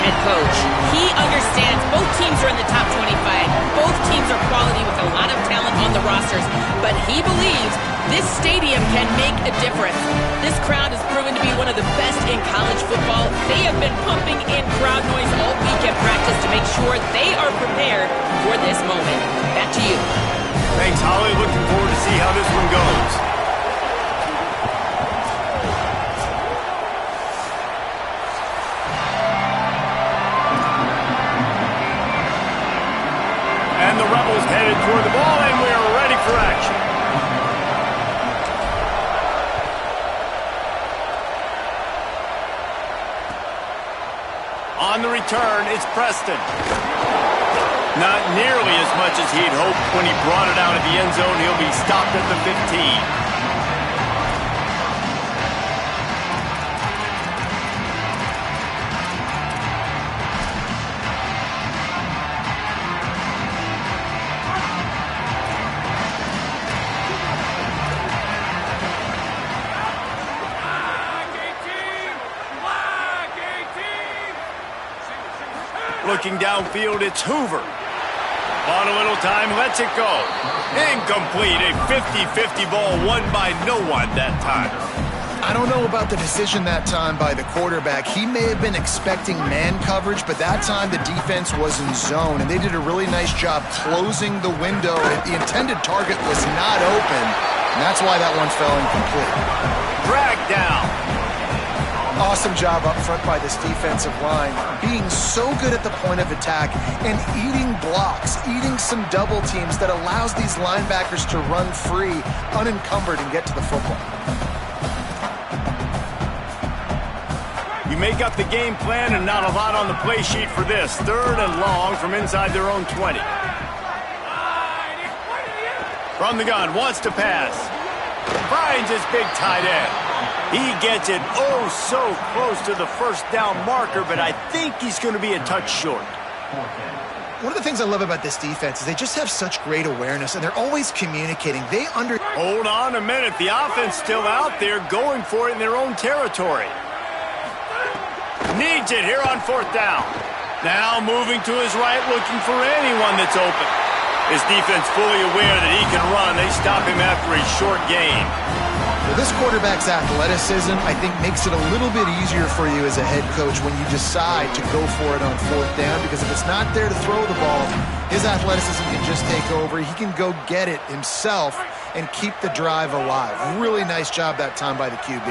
head coach. He understands both teams are in the top 25. Both teams are quality with a lot of talent on the rosters. But he believes this stadium can make a difference. This crowd has proven to be one of the best in college football. They have been pumping in crowd noise all week at practice to make sure they are prepared for this moment. Back to you. Thanks, Holly. Looking forward to see how this one goes. And the Rebels headed toward the ball, and we are ready for action. On the return, it's Preston. Not nearly as much as he'd hoped when he brought it out of the end zone. He'll be stopped at the 15. Looking downfield, it's Hoover. On a little time, lets it go. Incomplete, a 50-50 ball won by no one that time. I don't know about the decision that time by the quarterback. He may have been expecting man coverage, but that time the defense was in zone, and they did a really nice job closing the window. The intended target was not open, and that's why that one fell incomplete. Drag down. Awesome job up front by this defensive line, being so good at the point of attack and eating blocks, eating some double teams that allows these linebackers to run free, unencumbered, and get to the football. You make up the game plan and not a lot on the play sheet for this. 3rd and long from inside their own 20. From the gun, wants to pass. Finds his big tight end. He gets it oh so close to the first down marker, but I think he's going to be a touch short. One of the things I love about this defense is they just have such great awareness, and they're always communicating. Hold on a minute. The offense still out there going for it in their own territory. Needs it here on 4th down. Now moving to his right, looking for anyone that's open. His defense fully aware that he can run. They stop him after a short gain. Well, this quarterback's athleticism, I think, makes it a little bit easier for you as a head coach when you decide to go for it on 4th down, because if it's not there to throw the ball, his athleticism can just take over. He can go get it himself and keep the drive alive. Really nice job that time by the QB.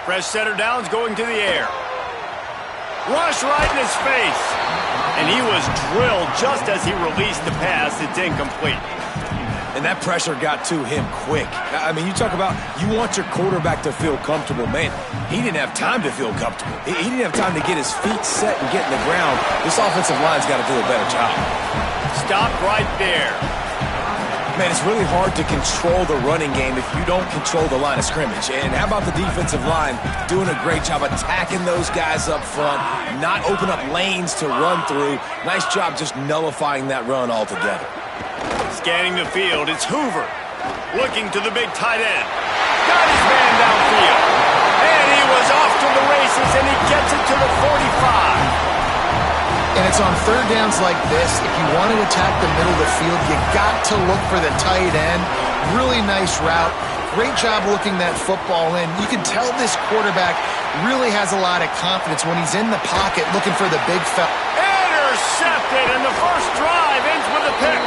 Fresh setter downs going to the air. Rush right in his face. And he was drilled just as he released the pass. It's incomplete. And that pressure got to him quick. I mean, you talk about you want your quarterback to feel comfortable. Man, he didn't have time to feel comfortable. He didn't have time to get his feet set and get in the ground. This offensive line's got to do a better job. Stopped right there. Man, it's really hard to control the running game if you don't control the line of scrimmage. And how about the defensive line doing a great job attacking those guys up front, not open up lanes to run through. Nice job just nullifying that run altogether. Scanning the field, it's Hoover. Looking to the big tight end. Got his man downfield. And he was off to the races, and he gets it to the 45. And it's on 3rd downs like this. If you want to attack the middle of the field, you got to look for the tight end. Really nice route. Great job looking that football in. You can tell this quarterback really has a lot of confidence when he's in the pocket looking for the big fella. Intercepted, and the first drive ends with a pick.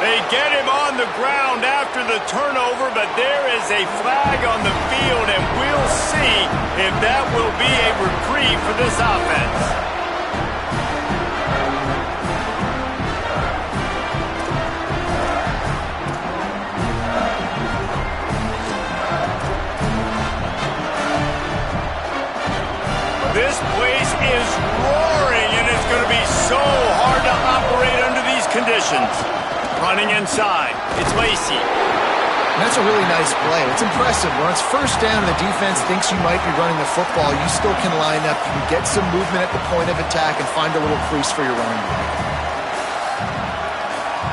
They get him on the ground after the turnover, but there is a flag on the field, and we'll see if that will be a reprieve for this offense. This place is roaring, and it's going to be so hard to operate under these conditions. Running inside, it's Lacey. That's a really nice play. It's impressive. When it's 1st down and the defense thinks you might be running the football, you still can line up. You can get some movement at the point of attack and find a little crease for your running game.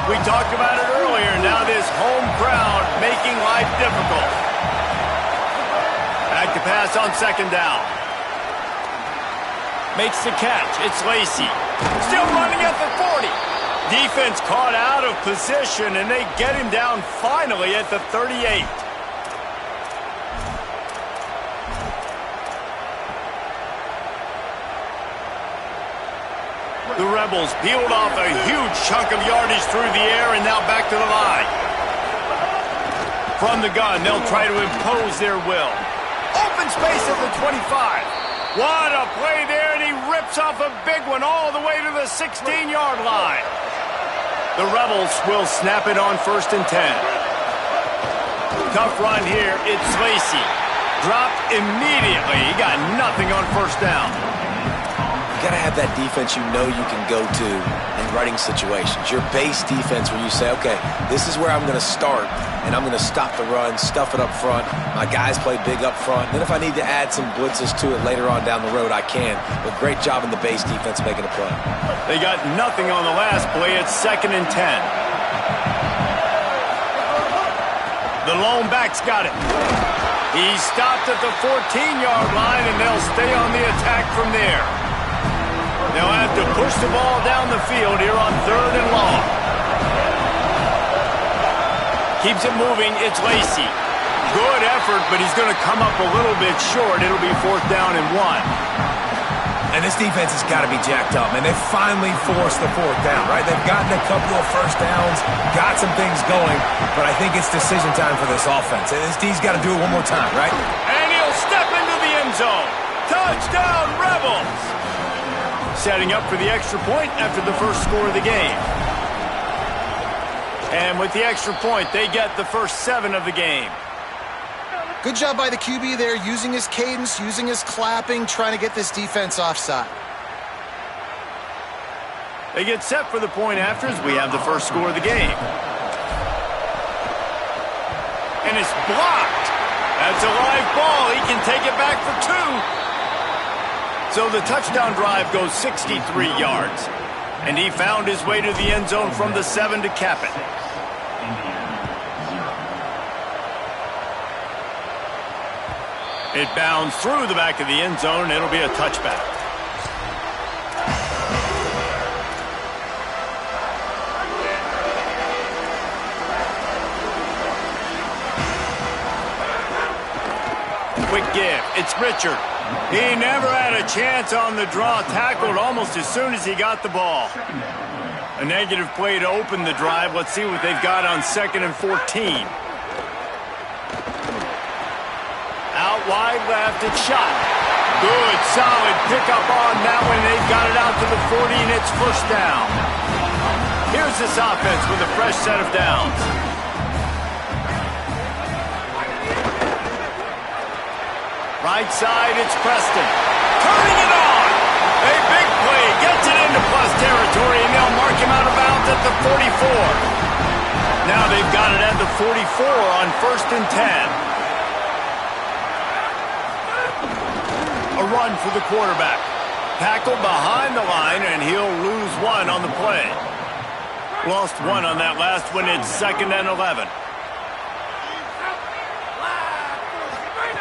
We talked about it earlier. Now this home crowd making life difficult. Back to pass on 2nd down. Makes the catch. It's Lacy. Still running at the 40. Defense caught out of position, and they get him down finally at the 38. The Rebels peeled off a huge chunk of yardage through the air and now back to the line. From the gun, they'll try to impose their will. Open space at the 25. What a play there, and he rips off a big one all the way to the 16-yard line. The Rebels will snap it on 1st and 10. Tough run here. It's Lacy. Dropped immediately. He got nothing on 1st down. You got to have that defense you know you can go to in running situations. Your base defense where you say, okay, this is where I'm going to start, and I'm going to stop the run, stuff it up front. My guys play big up front. Then if I need to add some blitzes to it later on down the road, I can. But great job in the base defense making a play. They got nothing on the last play. It's 2nd and 10. The lone back's got it. He stopped at the 14-yard line, and they'll stay on the attack from there. They'll have to push the ball down the field here on 3rd and long. Keeps it moving. It's Lacy. Good effort, but he's going to come up a little bit short. It'll be 4th down and 1. And this defense has got to be jacked up, man. They finally forced the 4th down, right? They've gotten a couple of 1st downs, got some things going, but I think it's decision time for this offense. And this D's got to do it one more time, right? And he'll step into the end zone. Touchdown, Rebels! Setting up for the extra point after the first score of the game. And with the extra point, they get the first 7 of the game. Good job by the QB there, using his cadence, using his clapping, trying to get this defense offside. They get set for the point after as we have the first score of the game. And it's blocked. That's a live ball. He can take it back for 2. So the touchdown drive goes 63 yards. And he found his way to the end zone from the 7 to cap it. It bounds through the back of the end zone. It'll be a touchback. Quick give. It's Richard. He never had a chance on the draw. Tackled almost as soon as he got the ball. A negative play to open the drive. Let's see what they've got on 2nd and 14. Out wide left, it's shot. Good, solid pickup on that one. They've got it out to the 40, and it's 1st down. Here's this offense with a fresh set of downs. Right side, it's Preston. Turning it on. A big play. Gets it into plus territory, and they'll mark him out of bounds at the 44. Now they've got it at the 44 on 1st and 10. A run for the quarterback. Tackled behind the line, and he'll lose 1 on the play. Lost 1 on that last one. It's 2nd and 11.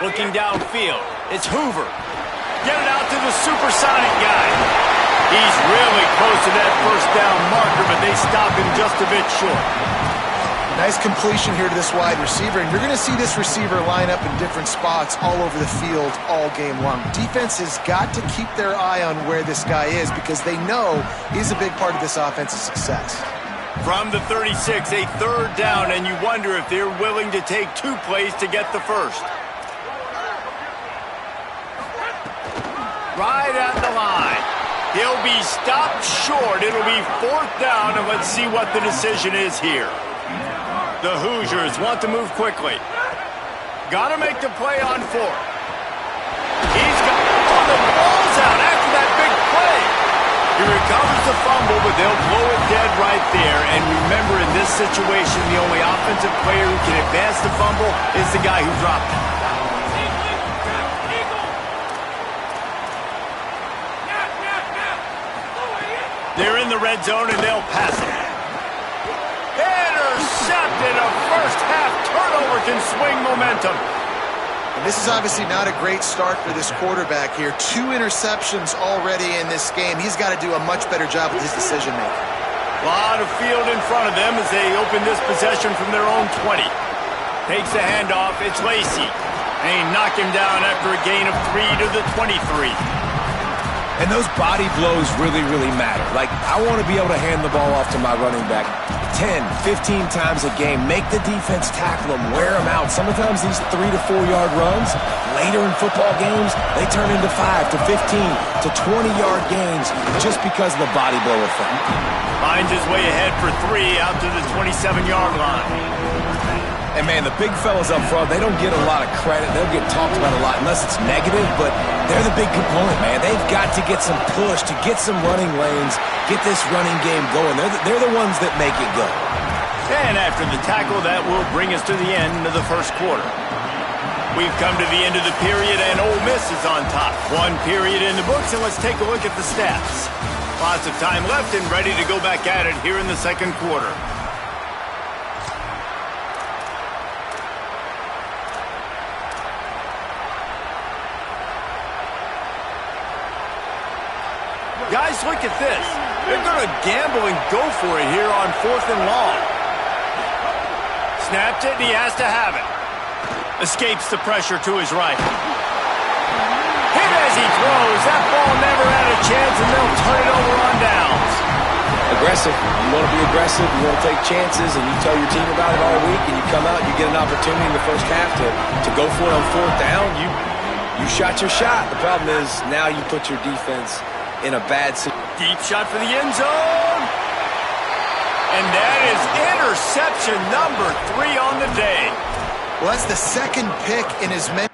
Looking downfield, it's Hoover. Get it out to the supersonic guy. He's really close to that 1st down marker, but they stop him just a bit short. Nice completion here to this wide receiver, and you're going to see this receiver line up in different spots all over the field all game long. Defense has got to keep their eye on where this guy is because they know he's a big part of this offense's success. From the 36, a 3rd down, and you wonder if they're willing to take 2 plays to get the first. Right at the line. He'll be stopped short. It'll be 4th down, and let's see what the decision is here. The Hoosiers want to move quickly. Got to make the play on 4th. He's got the ball's out after that big play. He recovers the fumble, but they'll blow it dead right there. And remember, in this situation, the only offensive player who can advance the fumble is the guy who dropped it. They're in the red zone, and they'll pass it. Intercepted. A first-half turnover can swing momentum. And this is obviously not a great start for this quarterback here. 2 interceptions already in this game. He's got to do a much better job with his decision-making. A lot of field in front of them as they open this possession from their own 20. Takes the handoff. It's Lacey. And he knocked him down after a gain of 3 to the 23. And those body blows really, really matter. Like, I want to be able to hand the ball off to my running back 10, 15 times a game. Make the defense tackle them, wear them out. Sometimes these 3 to 4 yard runs, later in football games, they turn into 5 to 15 to 20-yard gains just because of the body blow effect. Finds his way ahead for 3 out to the 27-yard line. And, man, the big fellas up front, they don't get a lot of credit. They'll get talked about a lot unless it's negative, but they're the big component, man. They've got to get some push, to get some running lanes, get this running game going. They're the ones that make it go. And after the tackle, that will bring us to the end of the first quarter. We've come to the end of the period, and Ole Miss is on top. 1 period in the books, and let's take a look at the stats. Lots of time left and ready to go back at it here in the second quarter. Guys, look at this. They're going to gamble and go for it here on 4th and long. Snapped it, and he has to have it. Escapes the pressure to his right. Hit as he throws. That ball never had a chance, and they'll turn it over on downs. Aggressive. You want to be aggressive. You want to take chances, and you tell your team about it all week, and you come out and you get an opportunity in the first half to go for it on 4th down. You shot your shot. The problem is now you put your defense in a bad situation. Deep shot for the end zone. And that is interception number 3 on the day. Well, that's the second pick in as many.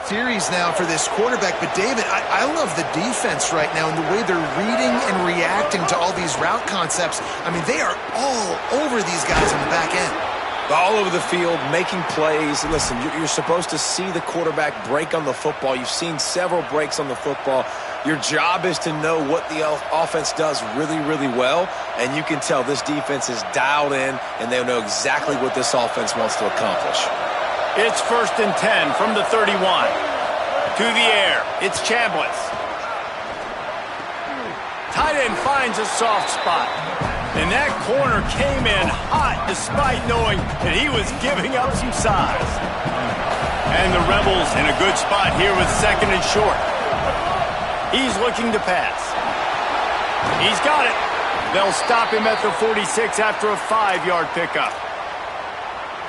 Series now for this quarterback, but David, I love the defense right now and the way they're reading and reacting to all these route concepts. I mean, they are all over these guys on the back end. All over the field, making plays. Listen, you're supposed to see the quarterback break on the football. You've seen several breaks on the football. Your job is to know what the offense does really, really well, and you can tell this defense is dialed in, and they know exactly what this offense wants to accomplish. It's 1st and 10 from the 31. To the air. It's Chambliss. Tight end finds a soft spot. And that corner came in hot despite knowing that he was giving up some size. And the Rebels in a good spot here with 2nd and short. He's looking to pass. He's got it. They'll stop him at the 46 after a 5-yard pickup.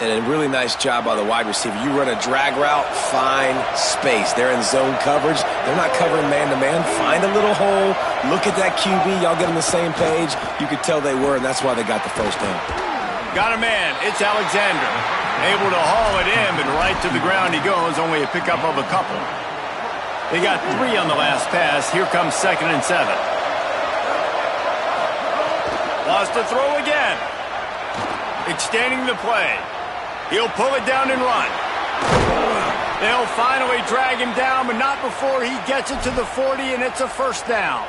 And a really nice job by the wide receiver. You run a drag route, find space. They're in zone coverage. They're not covering man-to-man. Find a little hole. Look at that QB. Y'all get on the same page. You could tell they were, and that's why they got the first down. Got a man. It's Alexander. Able to haul it in, but right to the ground he goes. Only a pickup of a couple. They got 3 on the last pass. Here comes 2nd and 7. Lost to throw again. Extending the play. He'll pull it down and run. They'll finally drag him down, but not before he gets it to the 40, and it's a 1st down.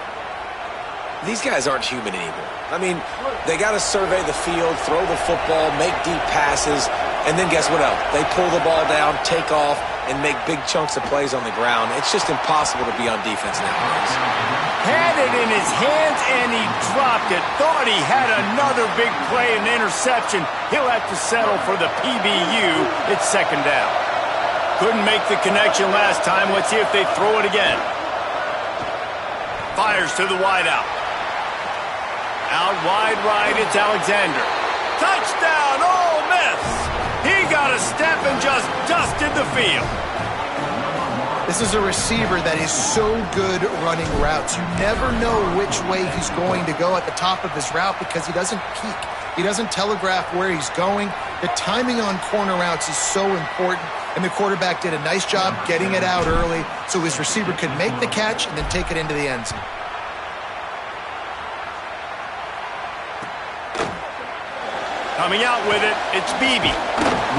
These guys aren't human anymore. I mean, they got to survey the field, throw the football, make deep passes, and then guess what else? They pull the ball down, take off, and make big chunks of plays on the ground. It's just impossible to be on defense nowadays. Had it in his hands, and he dropped it. Thought he had another big play and interception. He'll have to settle for the PBU. It's 2nd down. Couldn't make the connection last time. Let's see if they throw it again. Fires to the wideout. Out wide right, it's Alexander. Touchdown, Ole Miss! He got a step and just dusted the field. This is a receiver that is so good running routes. You never know which way he's going to go at the top of his route because he doesn't peek. He doesn't telegraph where he's going. The timing on corner routes is so important, and the quarterback did a nice job getting it out early so his receiver could make the catch and then take it into the end zone. Coming out with it, it's Beebe.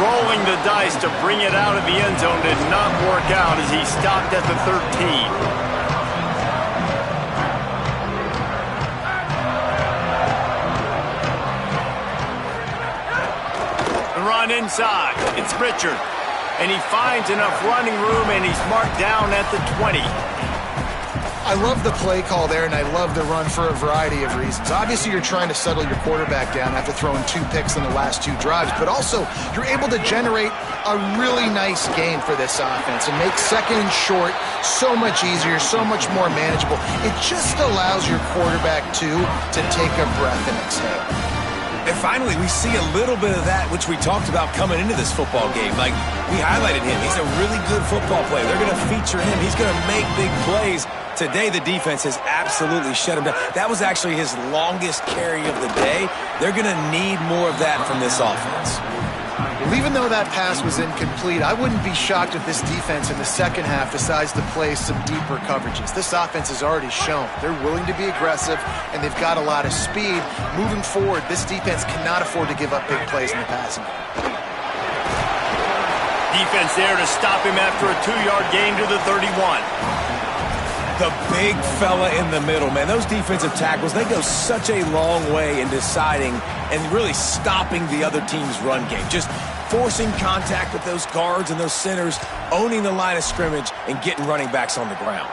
Rolling the dice to bring it out of the end zone did not work out as he stopped at the 13. Run inside. It's Richard. And he finds enough running room, and he's marked down at the 20. I love the play call there, and I love the run for a variety of reasons. Obviously, you're trying to settle your quarterback down after throwing 2 picks in the last 2 drives, but also you're able to generate a really nice gain for this offense and make second and short so much easier, so much more manageable. It just allows your quarterback, too, to take a breath and exhale. And finally, we see a little bit of that, which we talked about coming into this football game. Like, we highlighted him. He's a really good football player. They're going to feature him. He's going to make big plays. Today, the defense has absolutely shut him down. That was actually his longest carry of the day. They're going to need more of that from this offense. Well, even though that pass was incomplete, I wouldn't be shocked if this defense in the second half decides to play some deeper coverages. This offense has already shown they're willing to be aggressive, and they've got a lot of speed. Moving forward, this defense cannot afford to give up big plays in the passing game. Defense there to stop him after a 2-yard gain to the 31. The big fella in the middle, man. Those defensive tackles, they go such a long way in deciding and really stopping the other team's run game. Just forcing contact with those guards and those centers, owning the line of scrimmage, and getting running backs on the ground.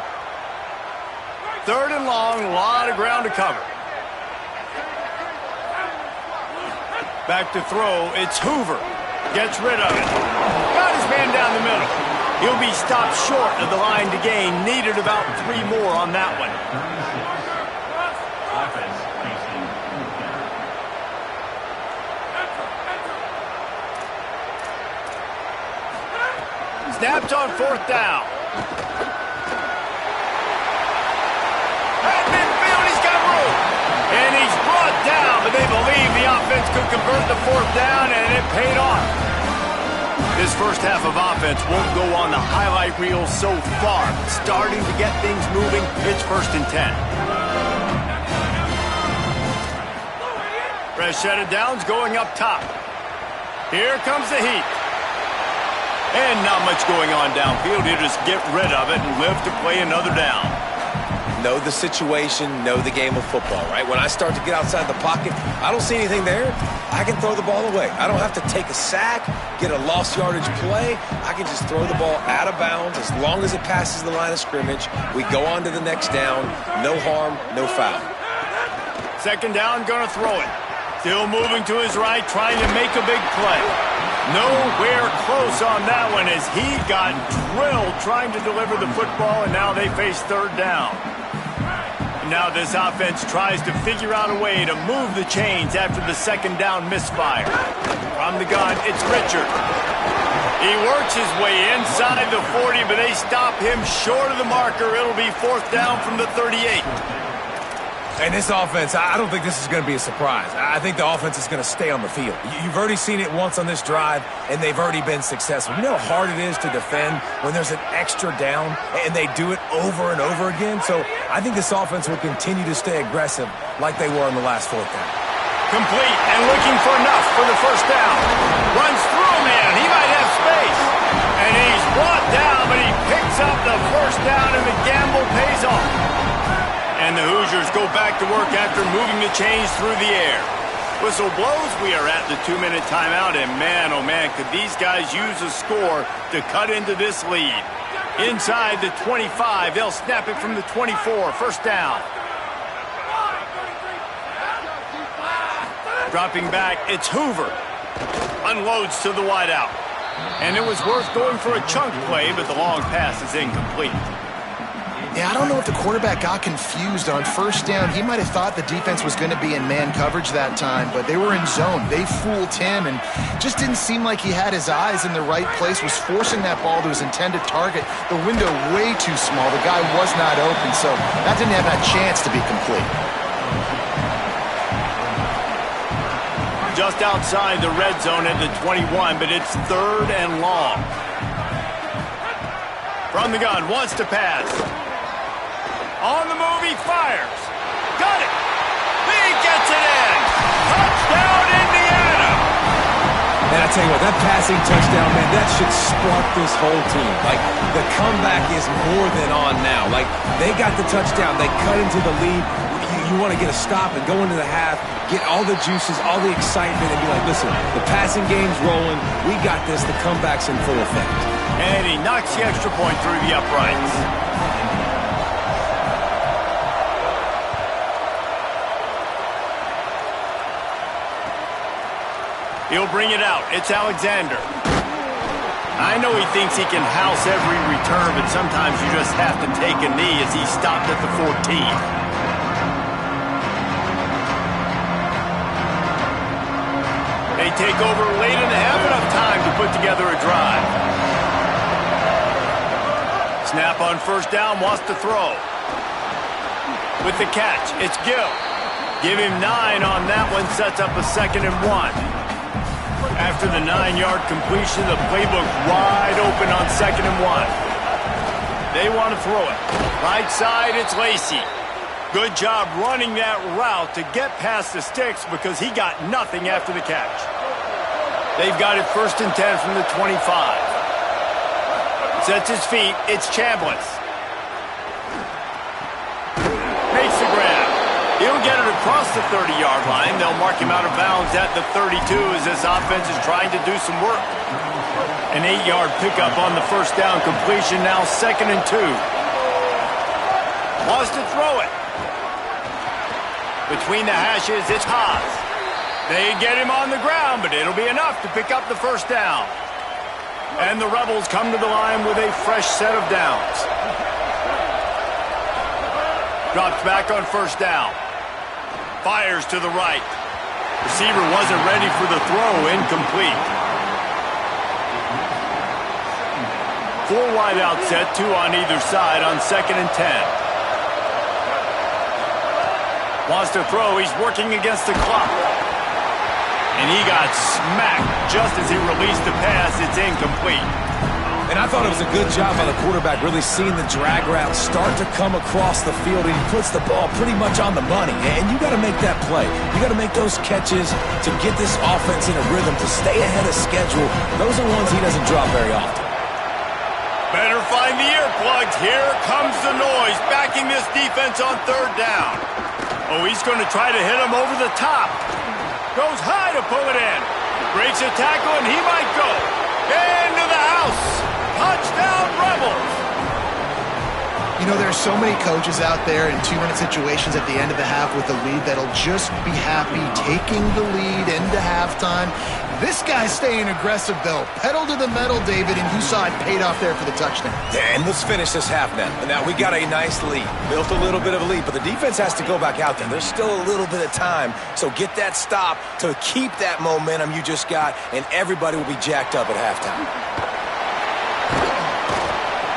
3rd and long, a lot of ground to cover. Back to throw, it's Hoover. Gets rid of it. Got his man down the middle. He'll be stopped short of the line to gain. Needed about 3 more on that one. Snapped on 4th down. At midfield, he's got room. And he's brought down, but they believe the offense could convert the 4th down, and it paid off. This first half of offense won't go on the highlight reel so far. Starting to get things moving. It's 1st and 10. Fresh set of downs going up top. Here comes the heat. And not much going on downfield. You just get rid of it and live to play another down. Know the situation, know the game of football, right? When I start to get outside the pocket, I don't see anything there, I can throw the ball away. I don't have to take a sack, get a lost yardage play. I can just throw the ball out of bounds as long as it passes the line of scrimmage. We go on to the next down. No harm, no foul. 2nd down, gonna throw it. Still moving to his right, trying to make a big play. Nowhere close on that one as he got drilled trying to deliver the football, and now they face 3rd down. Now this offense tries to figure out a way to move the chains after the 2nd down misfire. From the gun, it's Richard. He works his way inside the 40, but they stop him short of the marker. It'll be 4th down from the 38. And this offense, I don't think this is going to be a surprise. I think the offense is going to stay on the field. You've already seen it once on this drive, and they've already been successful. You know how hard it is to defend when there's an extra down, and they do it over and over again? So I think this offense will continue to stay aggressive like they were on the last 4th down. Complete and looking for enough for the 1st down. Runs through a man. He might have space. And he's brought down, but he picks up the 1st down, and the gamble pays off. And the Hoosiers go back to work after moving the chains through the air. Whistle blows, we are at the 2-minute timeout, and man, oh man, could these guys use a score to cut into this lead. Inside the 25, they'll snap it from the 24, 1st down. Dropping back, it's Hoover. Unloads to the wideout. And it was worth going for a chunk play, but the long pass is incomplete. Yeah, I don't know if the quarterback got confused on first down. He might have thought the defense was going to be in man coverage that time, but they were in zone. They fooled him and just didn't seem like he had his eyes in the right place, was forcing that ball to his intended target. The window way too small. The guy was not open, so that didn't have that chance to be complete. Just outside the red zone at the 21, but it's 3rd and long. From the gun, wants to pass. On the move, he fires. Got it. He gets it in. Touchdown, Indiana. And I tell you what, that passing touchdown, man, that should spark this whole team. Like, the comeback is more than on now. Like, they got the touchdown. They cut into the lead. You want to get a stop and go into the half, get all the juices, all the excitement, and be like, listen, the passing game's rolling. We got this. The comeback's in full effect. And he knocks the extra point through the uprights. He'll bring it out. It's Alexander. I know he thinks he can house every return, but sometimes you just have to take a knee as he stopped at the 14. They take over late and have enough time to put together a drive. Snap on first down, wants to throw. With the catch, it's Gill. Give him 9 on that one, sets up a 2nd and 1. After the 9-yard completion, the playbook wide open on 2nd and 1. They want to throw it. Right side, it's Lacy. Good job running that route to get past the sticks because he got nothing after the catch. They've got it 1st and 10 from the 25. Sets his feet, it's Chambliss. Makes the grab. He'll get it across the 30-yard line. They'll mark him out of bounds at the 32 as this offense is trying to do some work. An 8-yard pickup on the first down completion, now 2nd and 2. Wants to throw it. Between the hashes, it's Haas. They get him on the ground, but it'll be enough to pick up the first down. And the Rebels come to the line with a fresh set of downs. Drops back on first down. Fires to the right. Receiver wasn't ready for the throw, incomplete. 4 wide out set, 2 on either side on 2nd and 10. Wants to throw, he's working against the clock. And he got smacked just as he released the pass. It's incomplete. And I thought it was a good job by the quarterback really seeing the drag route start to come across the field, and he puts the ball pretty much on the money. And you got to make that play. You got to make those catches to get this offense in a rhythm, to stay ahead of schedule. Those are ones he doesn't drop very often. Better find the earplugs. Here comes the noise, backing this defense on 3rd down. Oh, he's going to try to hit him over the top. Goes high to pull it in. Breaks a tackle, and he might go. Into the house. Touchdown, Rebels. You know, there's so many coaches out there in 2-minute situations at the end of the half with the lead that'll just be happy taking the lead into halftime. This guy's staying aggressive, though. Pedal to the metal, David, and you saw it paid off there for the touchdown. And let's finish this half now. Now, we got a nice lead. Built a little bit of a lead, but the defense has to go back out there. There's still a little bit of time, so get that stop to keep that momentum you just got, and everybody will be jacked up at halftime.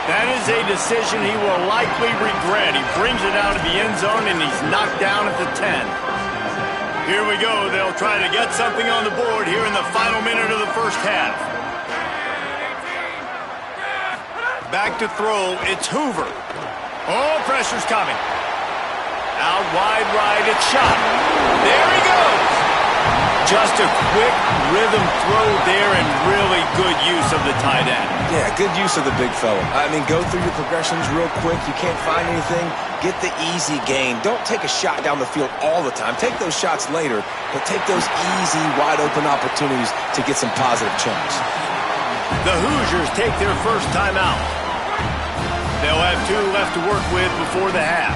That is a decision he will likely regret. He brings it out of the end zone, and he's knocked down at the 10. Here we go. They'll try to get something on the board here in the final minute of the first half. Back to throw. It's Hoover. Oh, pressure's coming. Out wide right. It's shot. There he goes. Just a quick rhythm throw there and really good use of the tight end. Yeah, good use of the big fella. I mean, go through your progressions real quick. You can't find anything. Get the easy gain. Don't take a shot down the field all the time. Take those shots later, but take those easy, wide-open opportunities to get some positive chunks. The Hoosiers take their first time out. They'll have 2 left to work with before the half.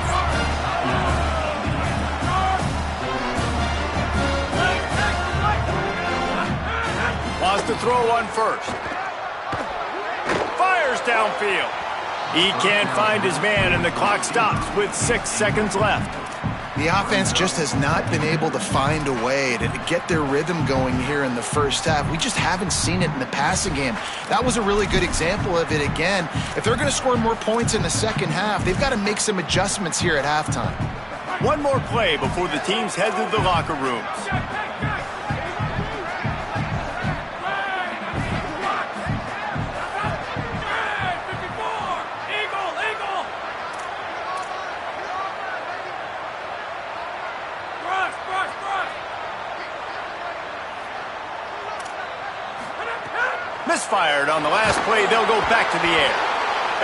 Wants to throw on first. Fires downfield. He can't find his man, and the clock stops with 6 seconds left. The offense just has not been able to find a way to get their rhythm going here in the first half. We just haven't seen it in the passing game. That was a really good example of it again. If they're going to score more points in the second half, they've got to make some adjustments here at halftime. One more play before the teams head to the locker rooms. Misfired on the last play. They'll go back to the air.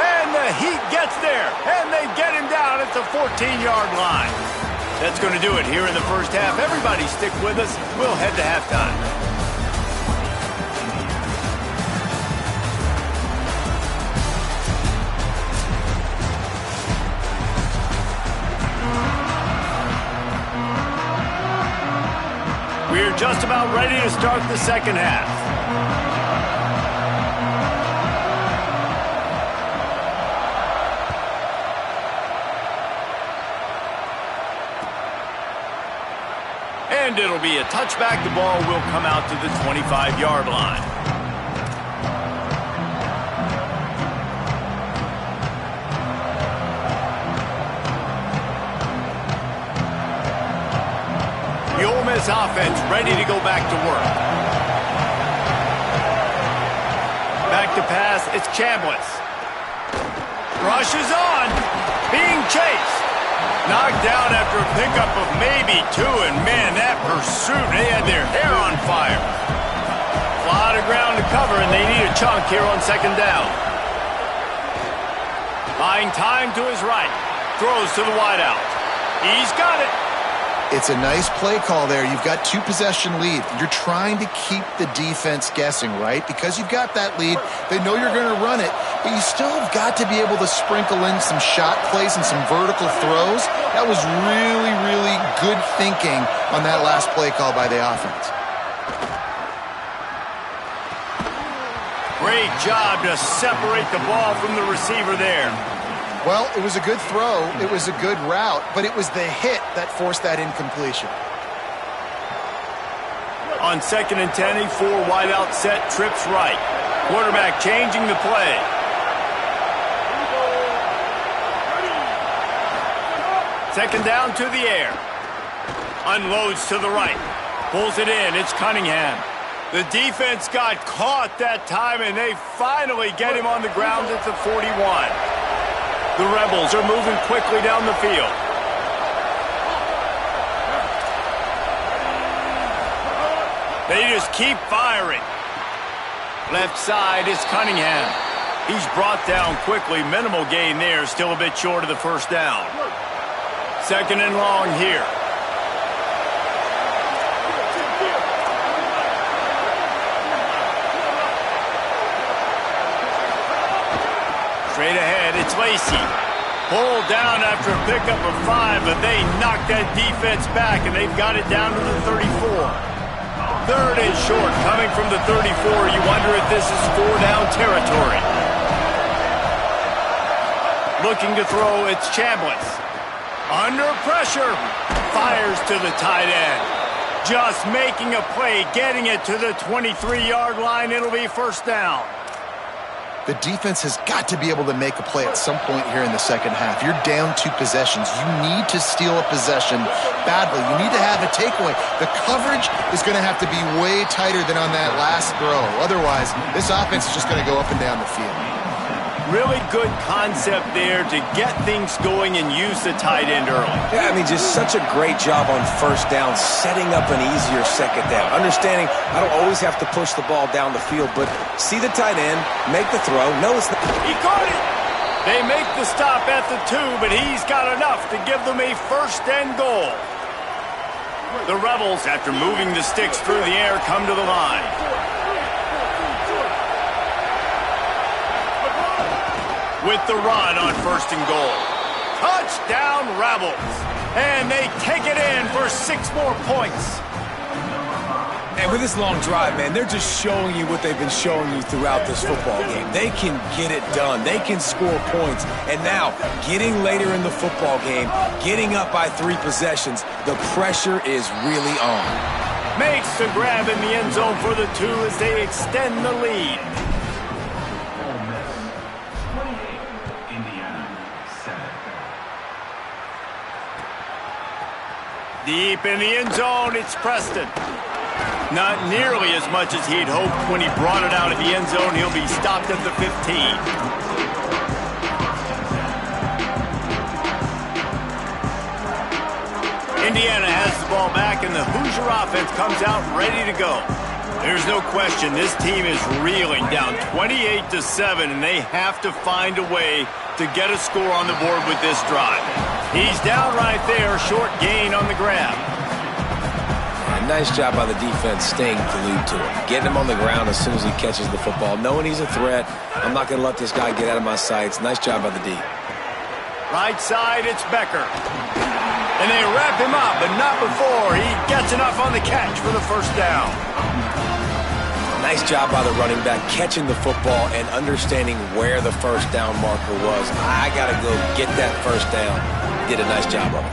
And the Heat gets there. And they get him down at the 14-yard line. That's going to do it here in the first half. Everybody stick with us. We'll head to halftime. We're just about ready to start the second half. And it'll be a touchback. The ball will come out to the 25-yard line. The Ole Miss offense ready to go back to work. Back to pass, it's Chambliss. Rush is on, being chased. Knocked down after a pickup of maybe 2, and man, that pursuit, they had their hair on fire. A lot of ground to cover, and they need a chunk here on second down. Buying time to his right. Throws to the wideout. He's got it. It's a nice play call there. You've got 2-possession lead. You're trying to keep the defense guessing, right? Because you've got that lead, they know you're going to run it, but you still have got to be able to sprinkle in some shot plays and some vertical throws. That was really, really good thinking on that last play call by the offense. Great job to separate the ball from the receiver there. Well, it was a good throw, it was a good route, but it was the hit that forced that incompletion. On 2nd and 10, a 4 wideout set, trips right. Quarterback changing the play. Second down to the air. Unloads to the right. Pulls it in, it's Cunningham. The defense got caught that time, and they finally get him on the ground at the 41. The Rebels are moving quickly down the field. They just keep firing. Left side is Cunningham. He's brought down quickly. Minimal gain there, still a bit short of the first down. Second and long here. Straight ahead, it's Lacey. Pulled down after a pickup of 5, but they knocked that defense back, and they've got it down to the 34. Third and short, coming from the 34. You wonder if this is 4-down territory. Looking to throw, it's Chambliss. Under pressure, fires to the tight end. Just making a play, getting it to the 23-yard line. It'll be first down. The defense has got to be able to make a play at some point here in the second half. You're down 2 possessions. You need to steal a possession badly. You need to have a takeaway. The coverage is going to have to be way tighter than on that last throw. Otherwise, this offense is just going to go up and down the field. Really good concept there to get things going and use the tight end early. Yeah, I mean, just such a great job on first down, setting up an easier second down. Understanding I don't always have to push the ball down the field, but see the tight end, make the throw. No, it's not. He caught it. They make the stop at the 2, but he's got enough to give them a first and goal. The Rebels, after moving the sticks through the air, come to the line. With the run on first and goal. Touchdown, Rebels. And they take it in for 6 more points. And with this long drive, man, they're just showing you what they've been showing you throughout this football game. They can get it done. They can score points. And now, getting later in the football game, getting up by 3 possessions, the pressure is really on. Makes the grab in the end zone for the 2 as they extend the lead. Deep in the end zone, it's Preston. Not nearly as much as he'd hoped when he brought it out of the end zone. He'll be stopped at the 15. Indiana has the ball back, and the Hoosier offense comes out ready to go. There's no question this team is reeling, down 28-7, and they have to find a way to get a score on the board with this drive. He's down right there, short gain on the grab. Nice job by the defense staying glued to him, getting him on the ground as soon as he catches the football, knowing he's a threat. I'm not going to let this guy get out of my sights. Nice job by the D. Right side, it's Becker. And they wrap him up, but not before he gets enough on the catch for the first down. Nice job by the running back catching the football and understanding where the first down marker was. I got to go get that first down. Did a nice job of it.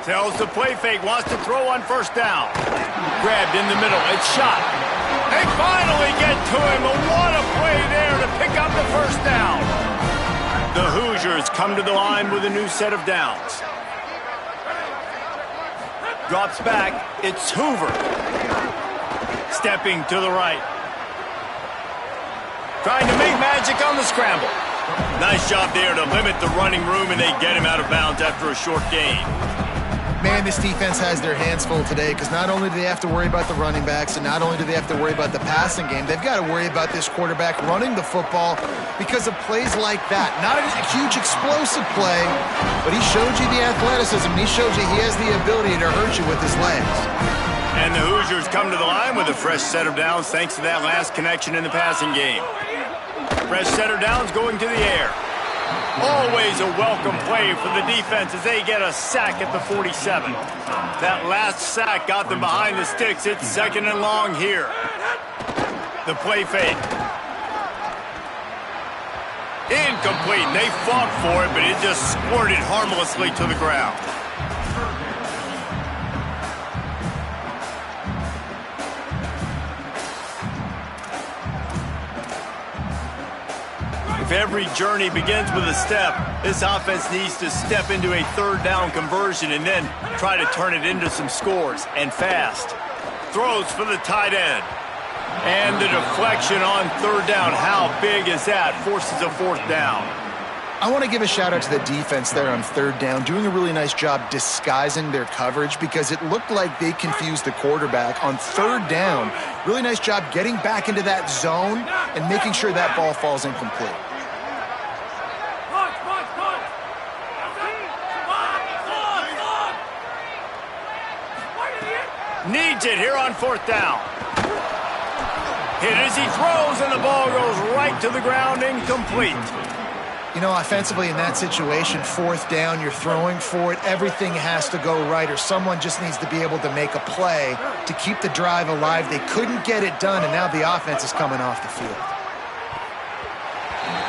Tells the play fake, wants to throw on first down. Grabbed in the middle, it's shot. They finally get to him, but what a play there to pick up the first down. The Hoosiers come to the line with a new set of downs. Drops back, it's Hoover. Stepping to the right. Trying to make magic on the scramble. Nice job there to limit the running room, and they get him out of bounds after a short gain. Man, this defense has their hands full today because not only do they have to worry about the running backs and not only do they have to worry about the passing game, they've got to worry about this quarterback running the football because of plays like that. Not a huge explosive play, but he showed you the athleticism. He showed you he has the ability to hurt you with his legs. And the Hoosiers come to the line with a fresh set of downs thanks to that last connection in the passing game. Fresh set of downs going to the air. Always a welcome play for the defense as they get a sack at the 47. That last sack got them behind the sticks. It's 2nd and long here. The play fake. Incomplete. They fought for it, but it just squirted harmlessly to the ground. If every journey begins with a step, this offense needs to step into a 3rd down conversion and then try to turn it into some scores, and fast. Throws for the tight end. And the deflection on 3rd down. How big is that? Forces a 4th down. I want to give a shout out to the defense there on 3rd down, doing a really nice job disguising their coverage because it looked like they confused the quarterback on 3rd down. Really nice job getting back into that zone and making sure that ball falls incomplete. Needs it here on 4th down. Hit as he throws, and the ball goes right to the ground, incomplete. You know, offensively in that situation, 4th down, you're throwing for it. Everything has to go right, or someone just needs to be able to make a play to keep the drive alive. They couldn't get it done, and now the offense is coming off the field.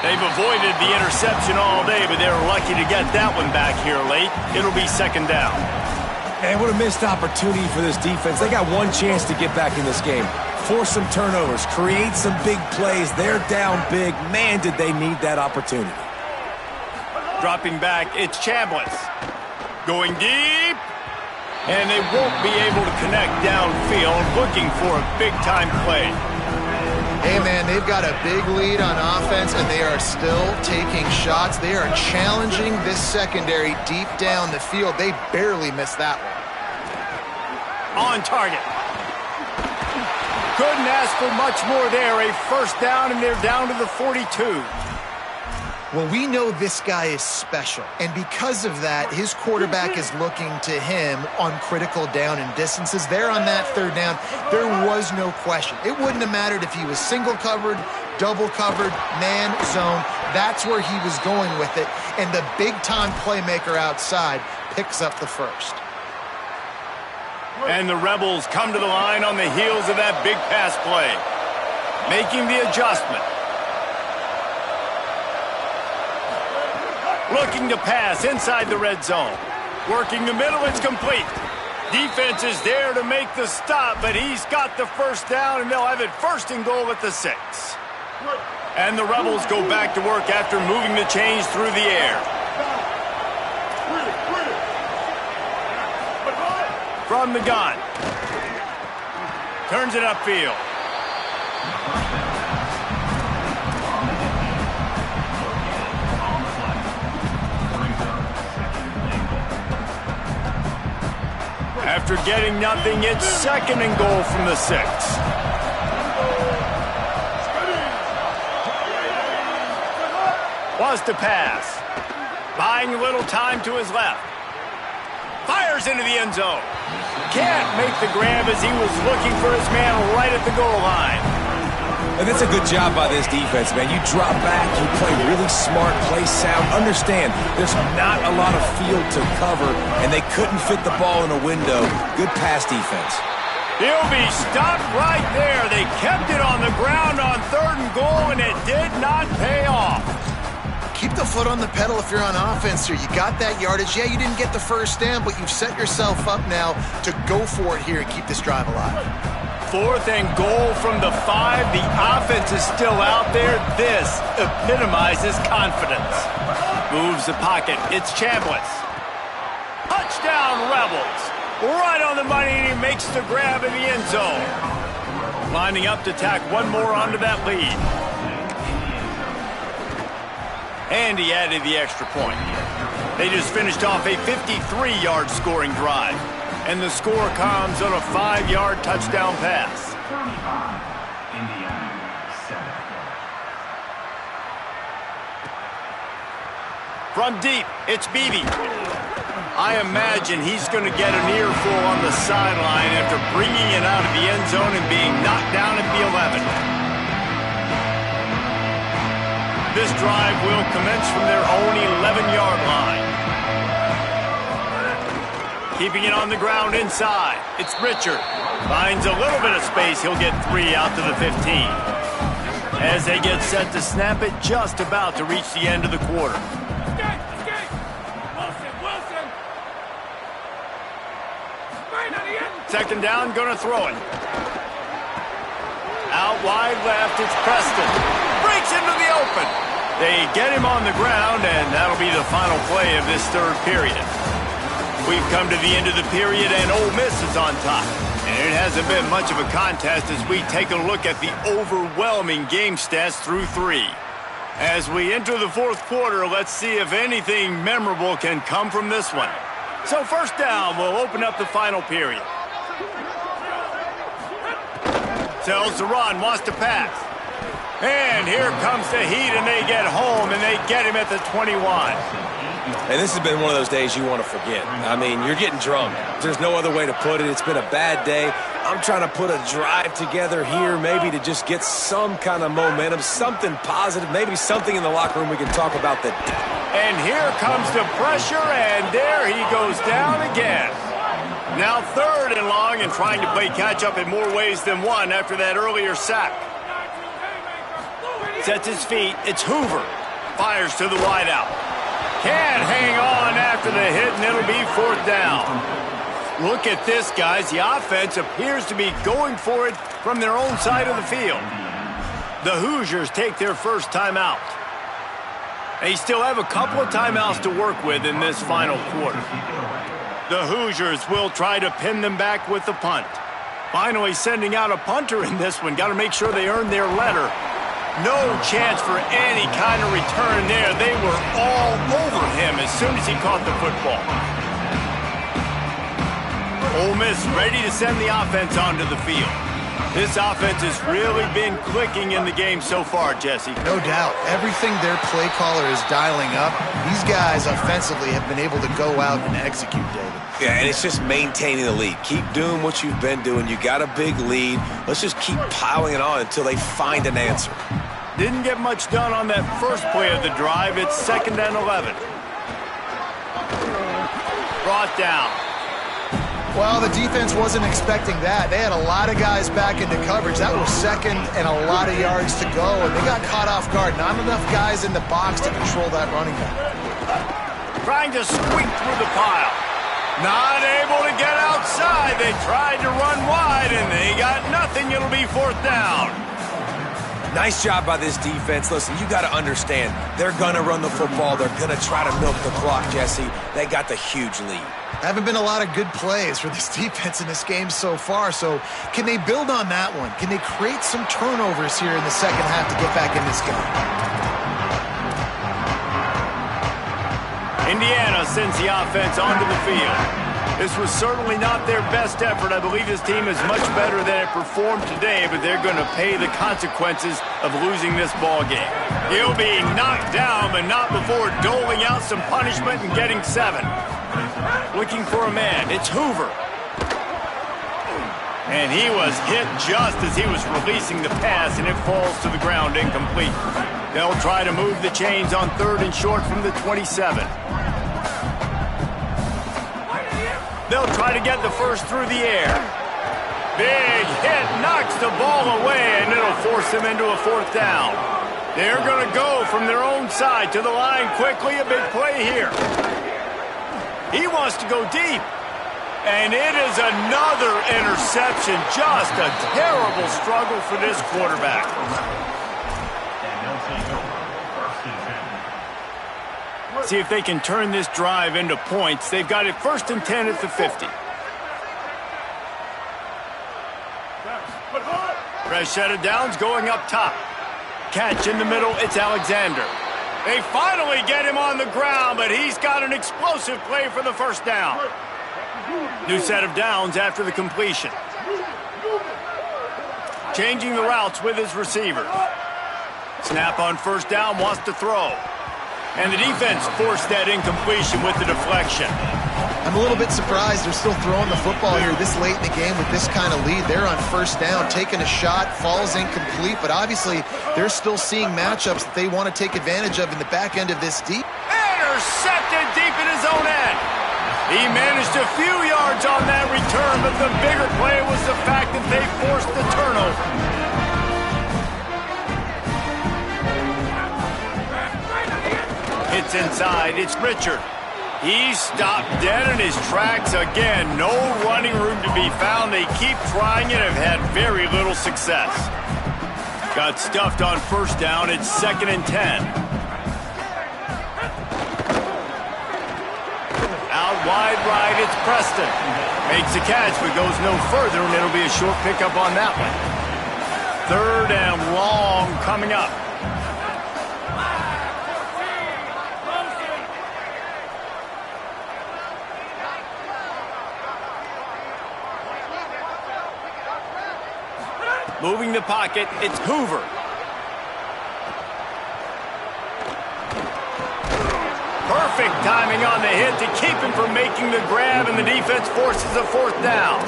They've avoided the interception all day, but they were lucky to get that one back here late. It'll be 2nd down. Man, what a missed opportunity for this defense. They got one chance to get back in this game. Force some turnovers, create some big plays. They're down big. Man, did they need that opportunity. Dropping back, it's Chambliss. Going deep. And they won't be able to connect downfield, looking for a big-time play. Hey, man, they've got a big lead on offense, and they are still taking shots. They are challenging this secondary deep down the field. They barely missed that one. On target. Couldn't ask for much more there. A 1st down, and they're down to the 42. Well, we know this guy is special, and because of that, his quarterback is looking to him on critical down and distances. There on that 3rd down, there was no question. It wouldn't have mattered if he was single covered, double covered, man, zone. That's where he was going with it, and the big-time playmaker outside picks up the 1st. And the Rebels come to the line on the heels of that big pass play. Making the adjustment. Looking to pass inside the red zone. Working the middle, it's complete. Defense is there to make the stop, but he's got the first down, and they'll have it 1st and goal at the 6. And the Rebels go back to work after moving the chains through the air. From the gun. Turns it upfield. After getting nothing, it's 2nd and goal from the 6. Wants to pass. Buying a little time to his left. Fires into the end zone. Can't make the grab as he was looking for his man right at the goal line. And that's a good job by this defense, man. You drop back, you play really smart, play sound. Understand, there's not a lot of field to cover, and they couldn't fit the ball in a window. Good pass defense. He'll be stopped right there. They kept it on the ground on 3rd and goal, and it did not pay off. Keep the foot on the pedal if you're on offense here. You got that yardage. Yeah, you didn't get the first down, but you've set yourself up now to go for it here and keep this drive alive. 4th and goal from the 5. The offense is still out there. This epitomizes confidence. Moves the pocket. It's Chambliss. Touchdown, Rebels. Right on the money, and he makes the grab in the end zone. Lining up to tack one more onto that lead. And he added the extra point. They just finished off a 53-yard scoring drive. And the score comes on a 5-yard touchdown pass. From deep, it's Beebe. I imagine he's going to get an earful on the sideline after bringing it out of the end zone and being knocked down at the 11. This drive will commence from their own 11-yard line. Keeping it on the ground inside. It's Richard. Finds a little bit of space. He'll get 3 out to the 15. As they get set to snap it, just about to reach the end of the quarter. Second down, gonna throw it. Out wide left, it's Preston. Breaks into the open. They get him on the ground, and that'll be the final play of this 3rd period. We've come to the end of the period, and Ole Miss is on top. And it hasn't been much of a contest as we take a look at the overwhelming game stats through 3. As we enter the 4th quarter, let's see if anything memorable can come from this one. So 1st down will open up the final period. Tells to run, wants to pass. And here comes the heat, and they get home, and they get him at the 21. And this has been one of those days you want to forget. I mean, you're getting drunk. There's no other way to put it. It's been a bad day. I'm trying to put a drive together here, maybe to just get some kind of momentum, something positive, maybe something in the locker room we can talk about that. And here comes the pressure, and there he goes down again. Now 3rd and long, and trying to play catch-up in more ways than one after that earlier sack. Sets his feet. It's Hoover. Fires to the wideout. Can't hang on after the hit, and it'll be 4th down. Look at this, guys. The offense appears to be going for it from their own side of the field. The Hoosiers take their first timeout. They still have a couple of timeouts to work with in this final quarter. The Hoosiers will try to pin them back with the punt. Finally sending out a punter in this one. Got to make sure they earn their letter. No chance for any kind of return there. They were all over him as soon as he caught the football. Ole Miss ready to send the offense onto the field. This offense has really been clicking in the game so far, Jesse. No doubt. Everything their play caller is dialing up, these guys offensively have been able to go out and execute, David. Yeah, and it's just maintaining the lead. Keep doing what you've been doing. You got a big lead. Let's just keep piling it on until they find an answer. Didn't get much done on that first play of the drive. It's 2nd and 11. Brought down. Well, the defense wasn't expecting that. They had a lot of guys back into coverage. That was second and a lot of yards to go, and they got caught off guard. Not enough guys in the box to control that running back. Trying to squeak through the pile. Not able to get outside. They tried to run wide, and they got nothing. It'll be 4th down. Nice job by this defense. Listen, you got to understand, they're going to run the football. They're going to try to milk the clock, Jesse. They got the huge lead. Haven't been a lot of good plays for this defense in this game so far, so can they build on that one? Can they create some turnovers here in the second half to get back in this game? Indiana sends the offense onto the field. This was certainly not their best effort. I believe this team is much better than it performed today, but they're going to pay the consequences of losing this ball game. He'll be knocked down, but not before doling out some punishment and getting 7. Looking for a man. It's Hoover. And he was hit just as he was releasing the pass, and it falls to the ground incomplete. They'll try to move the chains on 3rd and short from the 27. They'll try to get the first through the air. Big hit, knocks the ball away, and it'll force them into a 4th down. They're going to go from their own side to the line quickly. A big play here. He wants to go deep. And it is another interception. Just a terrible struggle for this quarterback. See if they can turn this drive into points. They've got it 1st and 10 at the 50. Fresh set of downs going up top. Catch in the middle, it's Alexander. They finally get him on the ground, but he's got an explosive play for the 1st down. New set of downs after the completion. Changing the routes with his receiver. Snap on 1st down, wants to throw. And the defense forced that incompletion with the deflection. I'm a little bit surprised they're still throwing the football here this late in the game with this kind of lead. They're on 1st down, taking a shot, falls incomplete, but obviously they're still seeing matchups that they want to take advantage of in the back end of this deep. Intercepted deep in his own end. He managed a few yards on that return, but the bigger play was the fact that they forced the turnover. It's inside. It's Richard. He stopped dead in his tracks again. No running room to be found. They keep trying it, have had very little success. Got stuffed on 1st down. It's 2nd and 10. Out wide right, it's Preston. Makes a catch, but goes no further, and it'll be a short pickup on that one. 3rd and long coming up. Moving the pocket, it's Hoover. Perfect timing on the hit to keep him from making the grab, and the defense forces a 4th down.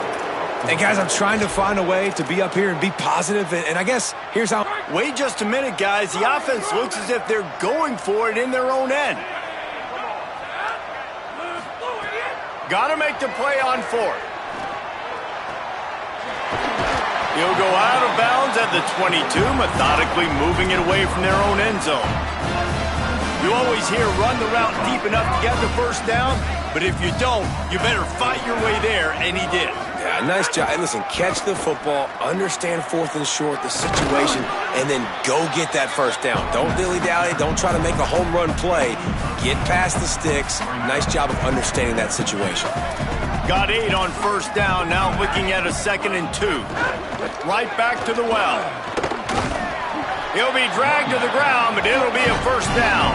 And guys, I'm trying to find a way to be up here and be positive, and I guess here's how. Wait just a minute, guys. The offense looks as if they're going for it in their own end. Got to make the play on 4th. He'll go out of bounds at the 22, methodically moving it away from their own end zone. You always hear run the route deep enough to get the 1st down, but if you don't, you better fight your way there, and he did. Yeah, nice job. And listen, catch the football, understand 4th and short, the situation, and then go get that 1st down. Don't dilly-dally. Don't try to make a home run play. Get past the sticks. Nice job of understanding that situation. Got 8 on 1st down, now looking at a 2nd and 2. Right back to the well. He'll be dragged to the ground, but it'll be a 1st down.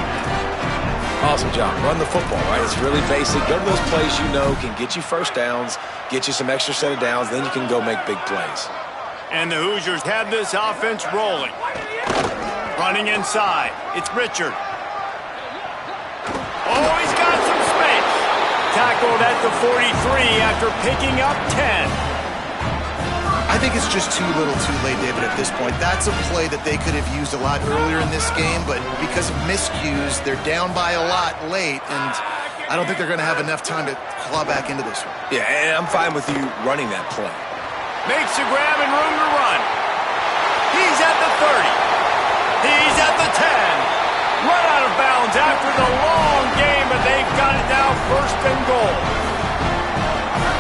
Awesome job. Run the football, right? It's really basic. Go to those plays you know can get you 1st downs, get you some extra set of downs, then you can go make big plays. And the Hoosiers have this offense rolling. Running inside. It's Richard. Oh, he's got some space. Tackled at the 43 after picking up 10. I think it's just too little too late, David, at this point. That's a play that they could have used a lot earlier in this game, but because of miscues, they're down by a lot late, and I don't think they're going to have enough time to claw back into this one. Yeah, and I'm fine with you running that play. Makes a grab and room to run. He's at the 30. He's at the 10. Run out of bounds after the long game, but they've got it now first and goal.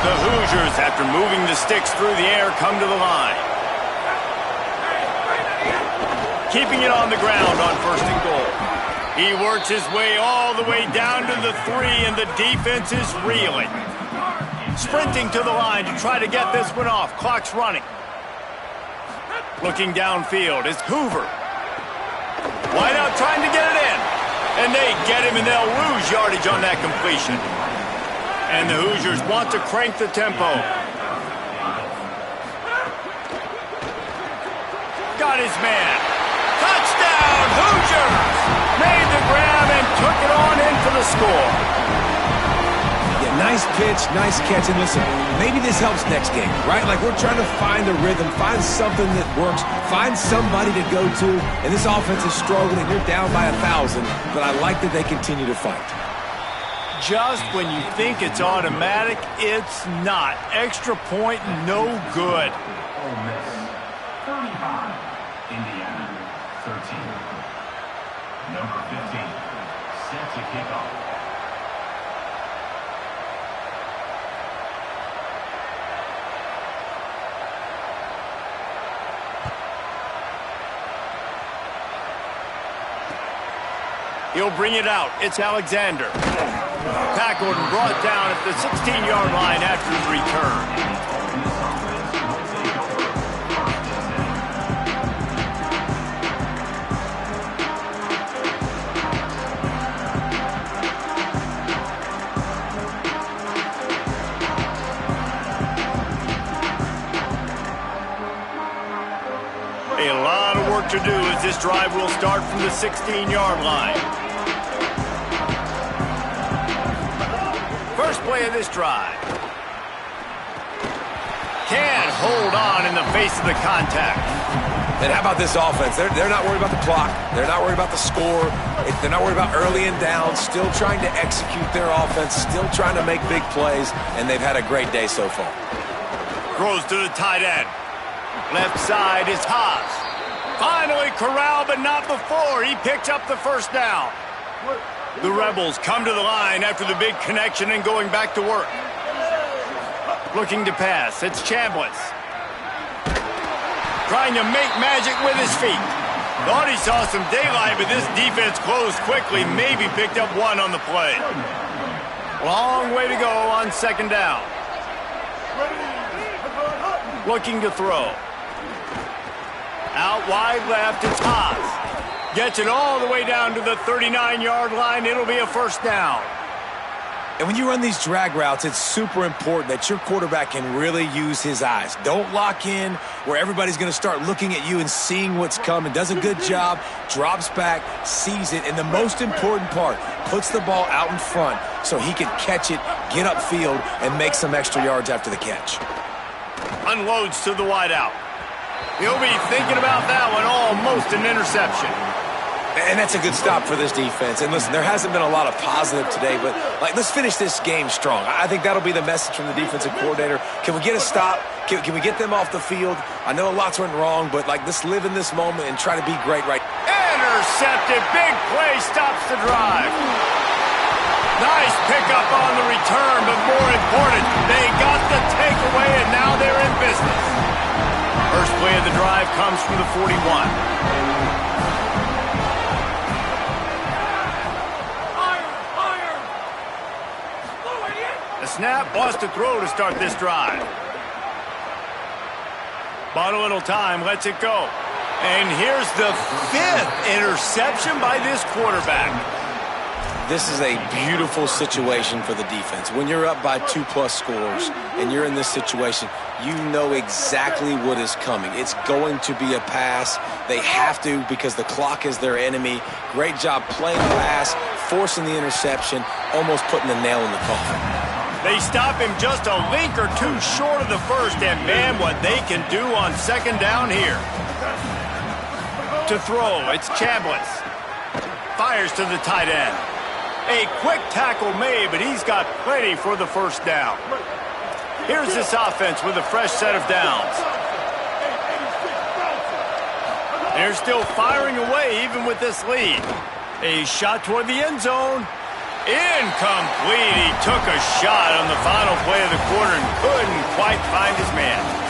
The Hoosiers, after moving the sticks through the air, come to the line. Keeping it on the ground on first and goal. He works his way all the way down to the 3, and the defense is reeling. Sprinting to the line to try to get this one off. Clock's running. Looking downfield is Hoover. Wide out trying to get it in. And they get him, and they'll lose yardage on that completion. And the Hoosiers want to crank the tempo. Got his man. Touchdown, Hoosiers! Made the grab and took it on in for the score. Yeah, nice pitch, nice catch. And listen, maybe this helps next game, right? Like we're trying to find a rhythm, find something that works, find somebody to go to. And this offense is struggling, and you're down by 1,000. But I like that they continue to fight. Just when you think it's automatic, it's not. Extra point, no good. Ole Miss, 35. Indiana, 13. Number 15, set to kick off. He'll bring it out. It's Alexander. Tackled and brought down at the 16-yard line after his return. A lot of work to do as this drive will start from the 16-yard line. First play of this drive. Can't hold on in the face of the contact. And how about this offense? They're not worried about the clock. They're not worried about the score. They're not worried about early and down. Still trying to execute their offense. Still trying to make big plays. And they've had a great day so far. Throws to the tight end. Left side is Haas. Finally corralled, but not before. He picks up the first down. The Rebels come to the line after the big connection and going back to work. Looking to pass. It's Chambliss. Trying to make magic with his feet. Thought he saw some daylight, but this defense closed quickly. Maybe picked up one on the play. Long way to go on second down. Looking to throw. Out wide left, it's Haas. Gets it all the way down to the 39-yard line. It'll be a first down. And when you run these drag routes, it's super important that your quarterback can really use his eyes. Don't lock in where everybody's going to start looking at you and seeing what's coming. Does a good job, drops back, sees it, and the most important part, puts the ball out in front so he can catch it, get upfield, and make some extra yards after the catch. Unloads to the wideout. He'll be thinking about that one, almost an interception. And that's a good stop for this defense. And listen, there hasn't been a lot of positive today, but let's finish this game strong. I think that'll be the message from the defensive coordinator. Can we get a stop? Can we get them off the field? I know lots went wrong, but let's live in this moment and try to be great right now. Intercepted. Big play stops the drive. Nice pickup on the return, but more important, they got the takeaway, and now they're in business. First play of the drive comes from the 41. The snap, lost a throw to start this drive. Bought a little time, lets it go. And here's the 5th interception by this quarterback. This is a beautiful situation for the defense. When you're up by 2+ scores and you're in this situation, you know exactly what is coming. It's going to be a pass. They have to because the clock is their enemy. Great job playing the pass, forcing the interception, almost putting the nail in the coffin. They stop him just a link or two short of the first, and man, what they can do on second down here. To throw, it's Chambliss. Fires to the tight end. A quick tackle made, but he's got plenty for the first down. Here's this offense with a fresh set of downs. They're still firing away even with this lead. A shot toward the end zone. Incomplete. He took a shot on the final play of the quarter and couldn't quite find his man.